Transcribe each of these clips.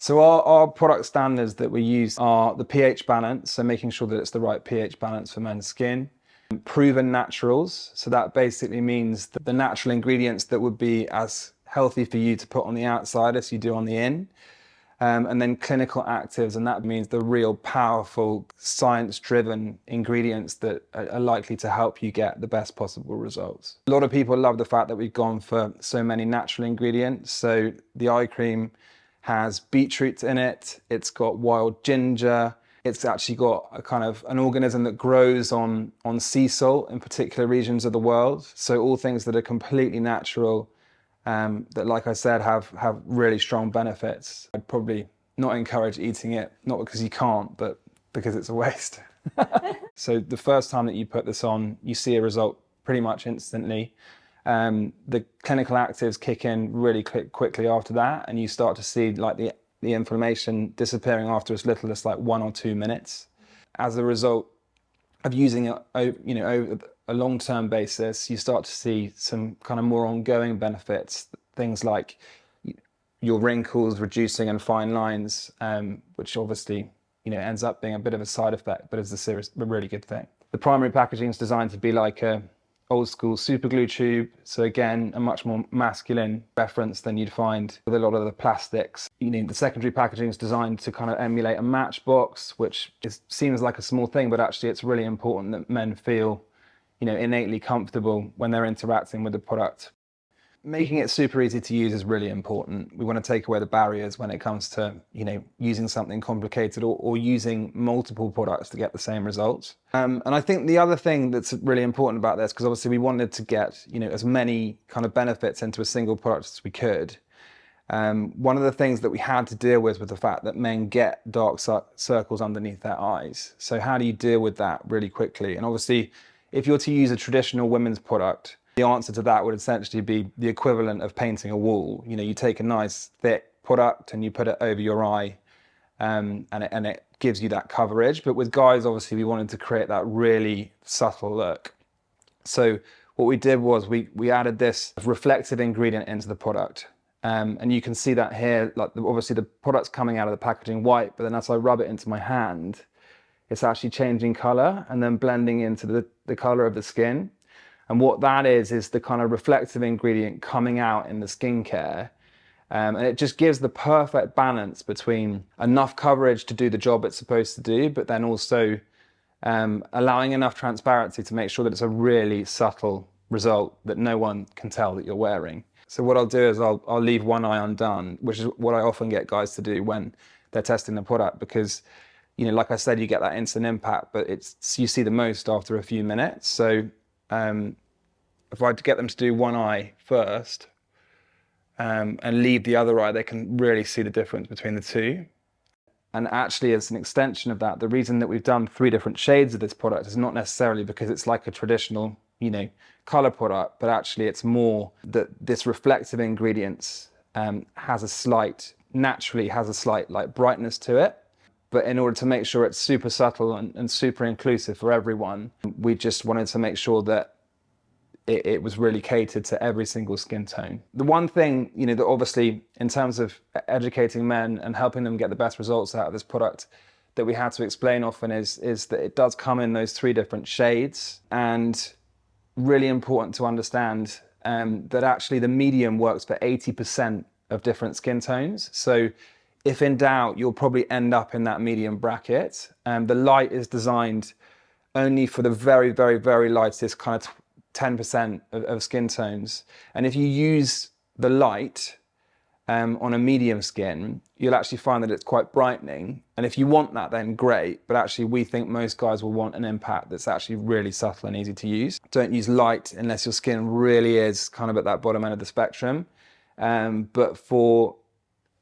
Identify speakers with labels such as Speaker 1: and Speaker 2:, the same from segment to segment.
Speaker 1: So our product standards that we use are the pH balance, so making sure that it's the right pH balance for men's skin. Proven naturals, so that basically means that the natural ingredients that would be as healthy for you to put on the outside as you do on the in. And then clinical actives, and that means the real powerful science-driven ingredients that are likely to help you get the best possible results. A lot of people love the fact that we've gone for so many natural ingredients. So the eye cream has beetroot in it, it's got wild ginger, it's actually got a kind of an organism that grows on sea salt in particular regions of the world. So all things that are completely natural, that, like I said, have really strong benefits. I'd probably not encourage eating it, not because you can't, but because it's a waste. So the first time that you put this on, you see a result pretty much instantly. The clinical actives kick in really quickly after that, and you start to see like the inflammation disappearing after as little as like 1 or 2 minutes. As a result of using it, over a long-term basis, you start to see some kind of more ongoing benefits, things like your wrinkles reducing and fine lines, which obviously ends up being a bit of a side effect, but is a really good thing. The primary packaging is designed to be like a old school super glue tube, so again a much more masculine reference than you'd find with a lot of the plastics. The secondary packaging is designed to kind of emulate a matchbox, which seems like a small thing, but actually it's really important that men feel innately comfortable when they're interacting with the product. Making it super easy to use is really important. We want to take away the barriers when it comes to using something complicated or using multiple products to get the same results. And I think the other thing that's really important about this, because obviously we wanted to get as many kind of benefits into a single product as we could. One of the things that we had to deal with was the fact that men get dark circles underneath their eyes. So how do you deal with that really quickly? And obviously, if you're to use a traditional women's product, the answer to that would essentially be the equivalent of painting a wall. You take a nice thick product and you put it over your eye, and it gives you that coverage. But with guys, obviously, we wanted to create that really subtle look. So what we did was we added this reflective ingredient into the product. And you can see that here, like obviously the product's coming out of the packaging white, but then as I rub it into my hand, it's actually changing color and then blending into the color of the skin. And what that is the kind of reflective ingredient coming out in the skincare. And it just gives the perfect balance between enough coverage to do the job it's supposed to do, but then also allowing enough transparency to make sure that it's a really subtle result that no one can tell that you're wearing. So what I'll do is I'll leave one eye undone, which is what I often get guys to do when they're testing the product, because like I said, you get that instant impact, but you see the most after a few minutes. So if I get them to do one eye first and leave the other eye, they can really see the difference between the two. And actually, as an extension of that, the reason that we've done 3 different shades of this product is not necessarily because it's like a traditional, color product, but actually it's more that this reflective ingredients naturally has a slight like brightness to it. But in order to make sure it's super subtle and super inclusive for everyone, we just wanted to make sure that it was really catered to every single skin tone. The one thing, that obviously in terms of educating men and helping them get the best results out of this product that we had to explain often is that it does come in those 3 different shades, and really important to understand that actually the medium works for 80% of different skin tones. So if in doubt, you'll probably end up in that medium bracket. The light is designed only for the very, very, very lightest kind of 10% of skin tones. And if you use the light on a medium skin, you'll actually find that it's quite brightening. And if you want that, then great. But actually, we think most guys will want an impact that's actually really subtle and easy to use. Don't use light unless your skin really is kind of at that bottom end of the spectrum. But for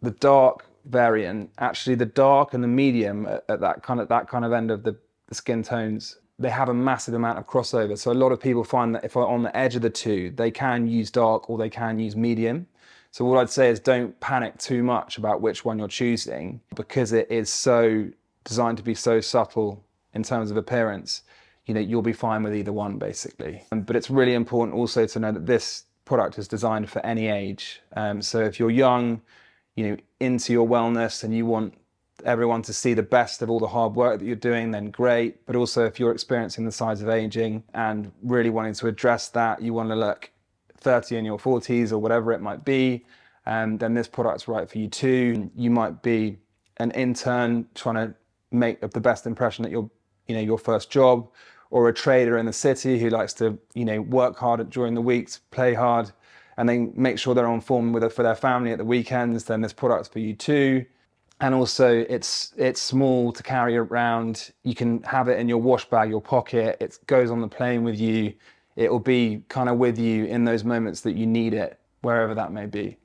Speaker 1: the dark variant, actually the dark and the medium at that kind of end of the skin tones, they have a massive amount of crossover. So a lot of people find that if they're on the edge of the two, they can use dark or they can use medium. So what I'd say is don't panic too much about which one you're choosing, because it is so designed to be so subtle in terms of appearance. You'll be fine with either one basically. But it's really important also to know that this product is designed for any age. So if you're young, into your wellness and you want everyone to see the best of all the hard work that you're doing, then great. But also if you're experiencing the signs of aging and really wanting to address that, you want to look 30 in your 40s or whatever it might be, then this product's right for you too. You might be an intern trying to make the best impression at your first job, or a trader in the city who likes to work hard during the weeks, play hard, and then make sure they're on form for their family at the weekends, then this product's for you too. And also it's small to carry around. You can have it in your wash bag, your pocket. It goes on the plane with you. It will be kind of with you in those moments that you need it, wherever that may be.